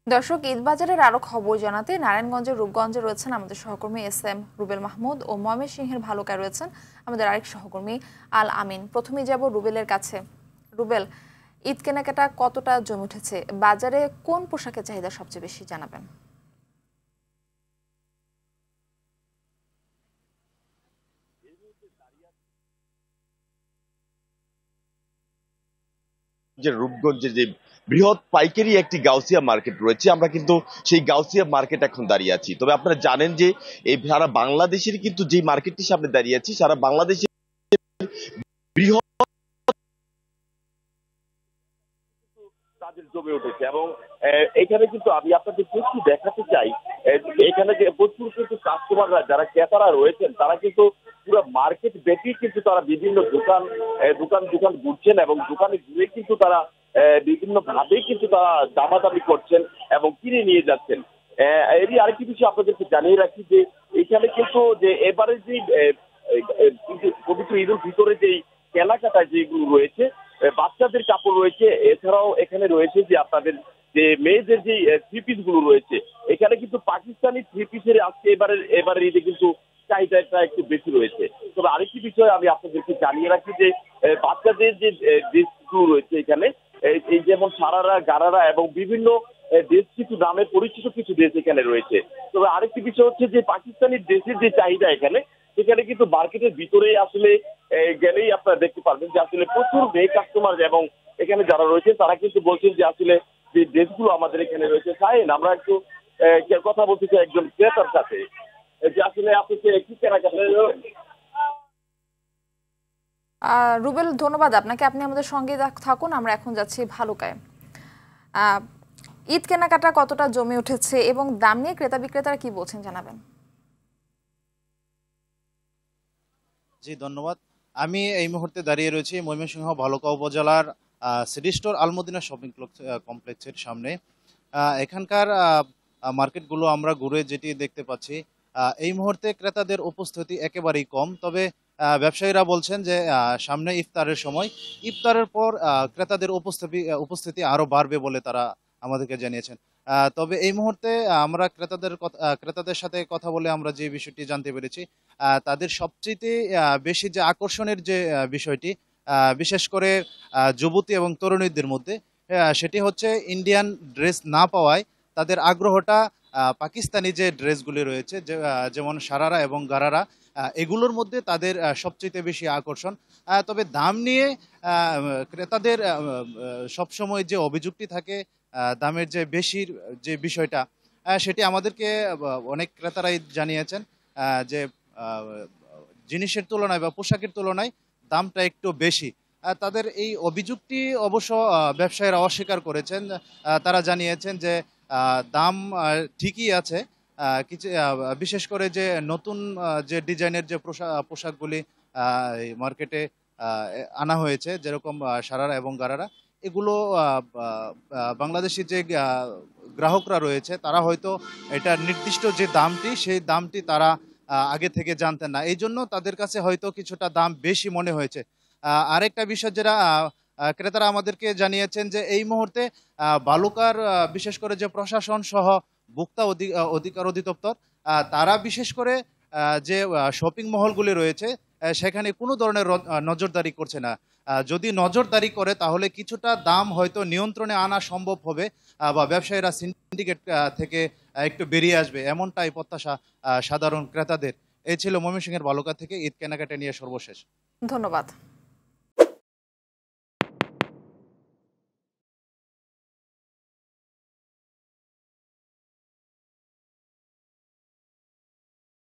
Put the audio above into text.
দর্শক, ঈদ বাজারের আরো খবর জানাতে নারায়ণগঞ্জের রূপগঞ্জে রয়েছেন আমাদের সহকর্মী এস এম রুবেল মাহমুদ ও ময়মনসিংহের ভালুকায় রয়েছেন আমাদের আরেক সহকর্মী আল আমিন। প্রথমেই যাব রুবেলের কাছে। রুবেল, ঈদ কেনাকাটা কতটা জমে উঠেছে? বাজারে কোন পোশাকের চাহিদা সবচেয়ে বেশি জানাবেন? যে রূপগঞ্জে যে বৃহৎ পাইকারি একটি গাউসিয়া মার্কেট রয়েছে, আমরা কিন্তু সেই গাউসিয়া মার্কেট এখন দাঁড়িয়ে আছি। তবে আপনারা জানেন যে এই সারা বাংলাদেশের কিন্তু যে মার্কেটটির সামনে দাঁড়িয়ে আছি, সারা বাংলাদেশের বৃহৎ তাদের জমে উঠেছে এবং এখানে কিন্তু আমি আপনাদেরকে একটু দেখাতে চাই। এখানে যে প্রচুর কিন্তু কাস্টমাররা যারা ক্রেতারা রয়েছেন তারা কিন্তু পুরো মার্কেট ব্যাপী কিন্তু তারা বিভিন্ন দোকান দোকান দোকান ঘুরছেন এবং দোকানে ঘুরে কিন্তু তারা বিভিন্ন ভাবে কিন্তু তারা দামাদামি করছেন এবং কিনে নিয়ে যাচ্ছেন। এরই আরেকটি বিষয় আপনাদেরকে জানিয়ে রাখি যে এখানে কিন্তু যে এবারে যে পবিত্র ঈদের ভিতরে যেই কেনাকাটা যেগুলো রয়েছে, বাচ্চাদের কাপড় রয়েছে, এছাড়াও এখানে রয়েছে যে আপনাদের যে মেয়েদের যে থ্রি পিস গুলো রয়েছে, এখানে কিন্তু পাকিস্তানি থ্রি পিসের আজকে এবারের ঈদে কিন্তু চাহিদাটা একটু বেশি রয়েছে। তবে আরেকটি বিষয় আমি আপনাদেরকে জানিয়ে রাখি যে বাচ্চাদের যে ড্রেসগুলো রয়েছে এখানে, এই যেমন সারারা, গারারা এবং বিভিন্ন ড্রেস কিছু নামে পরিচিত কিছু ড্রেস এখানে রয়েছে। তবে আরেকটি বিষয় হচ্ছে যে পাকিস্তানি ড্রেসের যে চাহিদা এখানে, সেখানে কিন্তু মার্কেটের ভিতরে আসলে গেলেই আপনারা দেখতে পারবেন যে আসলে প্রচুর মেয়ে কাস্টমার এবং এখানে যারা রয়েছে তারা কিন্তু বলছেন যে আসলে যে ড্রেসগুলো আমাদের এখানে রয়েছে, সাইন আমরা একটু কথা বলতে চাই একজন ক্রেতার সাথে যে আসলে আপনি কি কেনাকাটা। রুবেল, ধন্যবাদ আপনাকে। আপনি আমাদের সঙ্গে থাকুন। আমরা এখন যাচ্ছি ভালুকায়। আহ, ঈদ কেনাকাটা কতটা জমে উঠেছে এবং দাম নিয়ে ক্রেতা বিক্রেতারা কি বলছেন জানাবেন? জি, ধন্যবাদ। আমি এই মুহূর্তে দাঁড়িয়ে রয়েছি ময়মনসিংহ ভালুকা উপজেলার সিটি স্টোর আলমদিনা শপিং কমপ্লেক্সের সামনে। এখানকার মার্কেটগুলো আমরা ঘুরে যেটি দেখতে পাচ্ছি, এই মুহূর্তে ক্রেতাদের উপস্থিতি একেবারেই কম। তবে ব্যবসায়ীরা বলছেন যে সামনে ইফতারের সময়, ইফতারের পর ক্রেতাদের উপস্থিতি আরো বাড়বে বলে তারা আমাদেরকে জানিয়েছেন। তবে এই মুহূর্তে আমরা ক্রেতাদের সাথে কথা বলে আমরা যে বিষয়টি জানতে পেরেছি, তাদের সবচেয়ে বেশি যে আকর্ষণের যে বিষয়টি, বিশেষ করে যুবতী এবং তরুণীদের মধ্যে, সেটি হচ্ছে ইন্ডিয়ান ড্রেস না পাওয়ায় তাদের আগ্রহটা পাকিস্তানি যে ড্রেসগুলি রয়েছে, যেমন সারারা এবং গারারা, এগুলোর মধ্যে তাদের সবচেয়ে বেশি আকর্ষণ। তবে দাম নিয়ে ক্রেতাদের সবসময় যে অভিযোগটি থাকে, দামের যে বেশির যে বিষয়টা, সেটি আমাদেরকে অনেক ক্রেতারাই জানিয়েছেন যে আহ, জিনিসের তুলনায় বা পোশাকের তুলনায় দামটা একটু বেশি। তাদের এই অভিযোগটি অবশ্য ব্যবসায়ীরা অস্বীকার করেছেন। তারা জানিয়েছেন যে দাম ঠিকই আছে। কিছু বিশেষ করে যে নতুন যে ডিজাইনের যে পোশাকগুলি এই মার্কেটে আনা হয়েছে, যেরকম সারারা এবং গারারা, এগুলো বাংলাদেশি যে গ্রাহকরা রয়েছে তারা হয়তো এটা নির্দিষ্ট যে দামটি, সেই দামটি তারা আগে থেকে জানতেন না, এই জন্য তাদের কাছে হয়তো কিছুটা দাম বেশি মনে হয়েছে। আরেকটা বিষয় যেটা ক্রেতারা আমাদেরকে জানিয়েছেন যে এই মুহূর্তে বালুকার বিশেষ করে যে প্রশাসন সহ ভোক্তা অধিকার অধিদপ্তর, তারা বিশেষ করে যে শপিং মহলগুলি রয়েছে সেখানে কোনো ধরনের নজরদারি করছে না। যদি নজরদারি করে তাহলে কিছুটা দাম হয়তো নিয়ন্ত্রণে আনা সম্ভব হবে, বা ব্যবসায়ীরা সিন্ডিকেট থেকে একটু বেরিয়ে আসবে, এমনটাই প্রত্যাশা সাধারণ ক্রেতাদের। এই ছিল ময়মনসিংহের বালুকা থেকে ঈদ কেনাকাটা নিয়ে সর্বশেষ। ধন্যবাদ।